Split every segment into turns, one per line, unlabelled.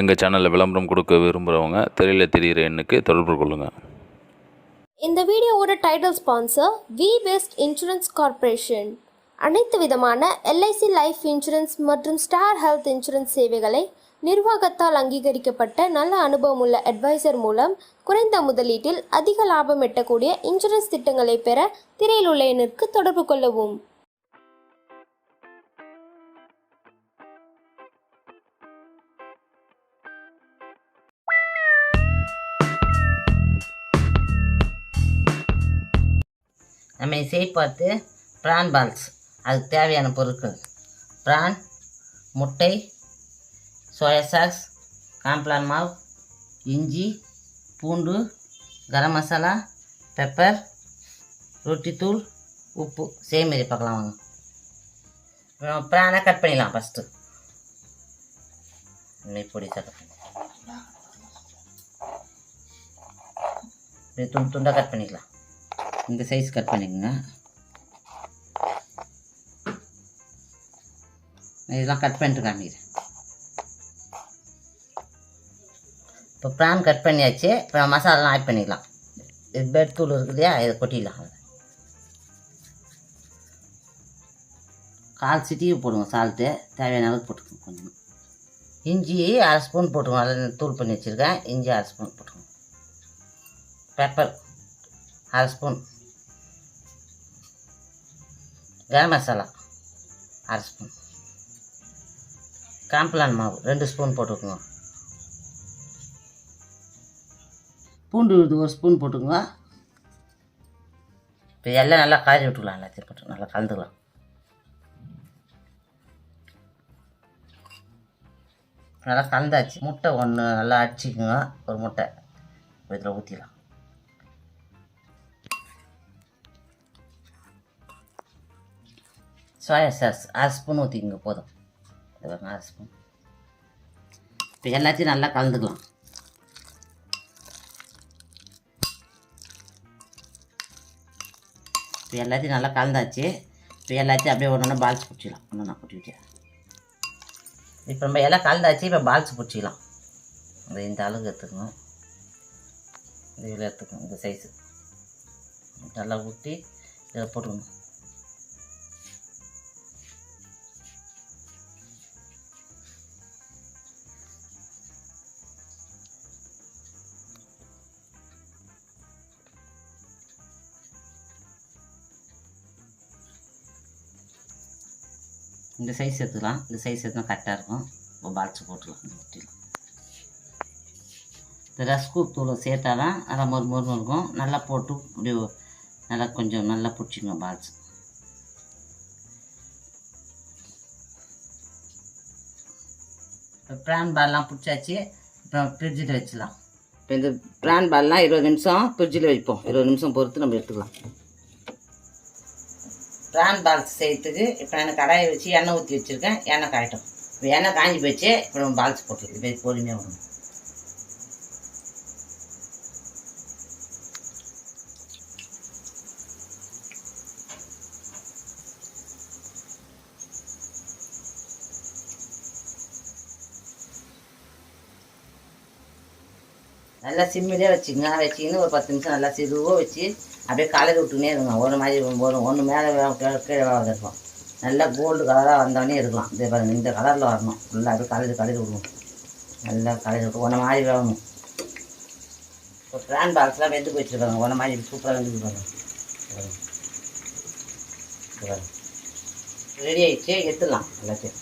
எங்கள் சேனலில் விளம்பரம் கொடுக்க விரும்புகிறவங்க திரையில் தெரிகிற எண்ணுக்கு தொடர்பு கொள்ளுங்கள்.
இந்த வீடியோவோட title sponsor V best insurance corporation. அனைத்து விதமான எல்ஐசி லைஃப் இன்சூரன்ஸ் மற்றும் ஸ்டார் ஹெல்த் இன்சூரன்ஸ் சேவைகளை நிர்வாகத்தால் அங்கீகரிக்கப்பட்ட நல்ல அனுபவமுள்ள அட்வைசர் மூலம் குறைந்த முதலீட்டில் அதிக லாபம் எட்டக்கூடிய இன்சூரன்ஸ் திட்டங்களை பெற திரையில் உள்ள எண்ணிற்கு தொடர்பு கொள்ளவும்.
நம்ம பார்த்து ப்ரான் பால்ஸ், அதுக்கு தேவையான பொருட்கள்: ப்ரான், முட்டை, சோயா சாஸ், காம்ப்ளான் மாவு, இஞ்சி, பூண்டு, கரம் மசாலா, பெப்பர், ரொட்டி தூள், உப்பு. மாரி பார்க்கலாம் வாங்க. ப்ரானை கட் பண்ணிடலாம். ஃபஸ்ட்டு பொடிசாக கட் பண்ணி துண்டு துண்டாக கட் பண்ணிக்கலாம். இந்த சைஸ் கட் பண்ணிக்கோங்க. இதெல்லாம் கட் பண்ணிட்டு காமிக்கிறேன். இப்போ ப்ரான் கட் பண்ணியாச்சு. இப்போ மசாலாலாம் ஆட் பண்ணிக்கலாம். இது பெட் தூள் இருக்குது இல்லையா, இதை கொட்டிடலாம். கால் சிட்டியை போடுங்க. சால்ட்டு தேவையான அளவுக்கு போட்டுக்கோங்க. கொஞ்சம் இஞ்சி 1/2 ஸ்பூன் போட்டுக்கோங்க. அதில் தூள் பண்ணி வச்சுருக்கேன். இஞ்சி 1/2 ஸ்பூன் போட்டுக்கோங்க. Pepper 1/2 spoon. Garam masala 1/2 spoon. Complan மாவு 2 ஸ்பூன் போட்டுக்கோங்க. பூண்டு 1 ஸ்பூன் போட்டுக்கோங்க. இப்போ எல்லாம் நல்லா காய்ச்சி விட்டுக்கலாம். எல்லாத்தையும் போட்டு நல்லா கலந்துக்கலாம். நல்லா கலந்தாச்சு. முட்டை 1 நல்லா அடிச்சிக்கோங்க. ஒரு முட்டை இதில் ஊற்றிடலாம். சோயா சாஸ் 1/2 ஸ்பூன் ஊற்றிக்கோங்க. போதும். இது 1/2 ஸ்பூன். இப்போ எல்லாத்தையும் நல்லா கலந்துக்கலாம். இப்போ எல்லாத்தையும் நல்லா கலந்தாச்சு. இப்போ எல்லாத்தையும் அப்படியே ஒன்று ஒன்று பால்ஸ் பிடிச்சிக்கலாம். ஒன்று நான் பிடிச்சிட்டேன். இப்போ நம்ம எல்லாம் கலந்தாச்சு. இப்போ பால்ஸ் பிடிச்சிக்கலாம். இந்த அளவுக்கு எடுத்துக்கணும். இதில் எடுத்துக்கணும். இந்த சைஸு நல்லா ஊற்றி இதை போட்டுக்கணும். இந்த சைஸ் எடுத்துக்கலாம். இந்த சைஸ் எடுத்தால் கரெக்டாக இருக்கும். இப்போ பால்ஸ் போட்டுக்கலாம். ஊற்றிடலாம். இந்த ரஸ்கு தூளை சேர்த்தா தான் நல்லா மொறு இருக்கும். நல்லா போட்டு அப்படியே நல்லா கொஞ்சம் நல்லா பிடிச்சிங்க பால்ஸ். இப்போ ப்ரான் பால்லாம் பிடிச்சாச்சு. இப்போ ஃப்ரிட்ஜில் வச்சிடலாம். இப்போ இந்த ப்ரான் பால்லாம் 20 நிமிஷம் ஃப்ரிட்ஜில் வைப்போம். 20 நிமிஷம் பொறுத்து நம்ம எடுத்துக்கலாம். ப்ரான் பால்ஸ் செய்யறதுக்கு இப்போ நான் கடாயை வச்சு எண்ணெய் ஊற்றி வச்சுருக்கேன். எண்ணெய் காயட்டும். இப்போ எண்ணெய் காஞ்சி போச்சு. இப்போ நம்ம பால்ஸ் போட்டுக்கலாம். இது பொறுமையாக விடணும். நல்லா சிம்மிலே வச்சுக்கின்னு ஒரு 10 நிமிஷம் நல்லா சிறுவாக வச்சு அப்படியே கலரி விட்டுனே இருங்க. ஒரு மாதிரி ஒன்று மேலே கீழே இருக்கும். நல்லா கோல்டு கலராக வந்தோடனே இருக்கலாம். இதே பாருங்கள், இந்த கலரில் வரணும். நல்லா அப்படியே கலரி விடுவோம். நல்லா கலரி விட்டு ஒன்று மாதிரி வேகணும். இப்போ ப்ரான் பால்ஸ்லாம் வெந்து போயிட்டுருக்காங்க. ஒன்று மாதிரி சூப்பராக வெந்து பாருங்க. ரெடி ஆகிடுச்சு. எடுத்துடலாம் எல்லாத்தையும்.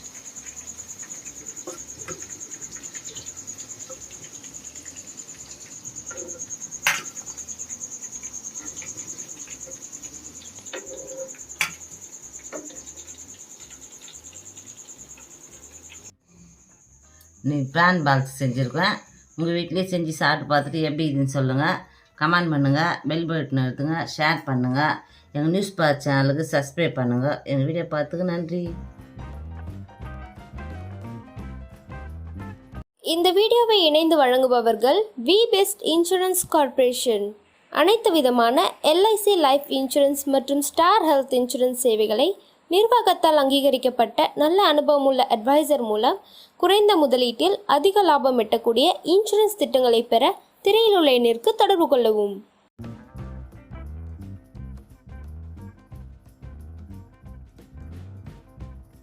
நீ ப்ரான் பால்ஸ் செஞ்சுருக்கேன். உங்கள் வீட்டிலே செஞ்சு சாப்பிட்டு பார்த்துட்டு எப்படி இதுன்னு சொல்லுங்கள். கமெண்ட் பண்ணுங்கள். பெல் பட்டன் எடுத்துங்க. ஷேர் பண்ணுங்கள். எங்கள் நியூஸ் பார் சேனலுக்கு சப்ஸ்கிரைப் பண்ணுங்கள். எங்கள் வீடியோ பார்த்துக்கு நன்றி.
இந்த வீடியோவை இணைந்து வழங்குபவர்கள் வி பெஸ்ட் இன்சூரன்ஸ் கார்ப்பரேஷன். அனைத்து விதமான எல்ஐசி லைஃப் இன்சூரன்ஸ் மற்றும் ஸ்டார் ஹெல்த் இன்சூரன்ஸ் சேவைகளை நிர்வாகத்தால் அங்கீகரிக்கப்பட்ட நல்ல அனுபவமுள்ள அட்வைசர் மூலம் குறைந்த முதலீட்டில் அதிக லாபம் எட்டக்கூடிய இன்சூரன்ஸ் திட்டங்களை பெற திரையில் உள்ள எண்ணிற்கு தொடர்பு கொள்ளவும்.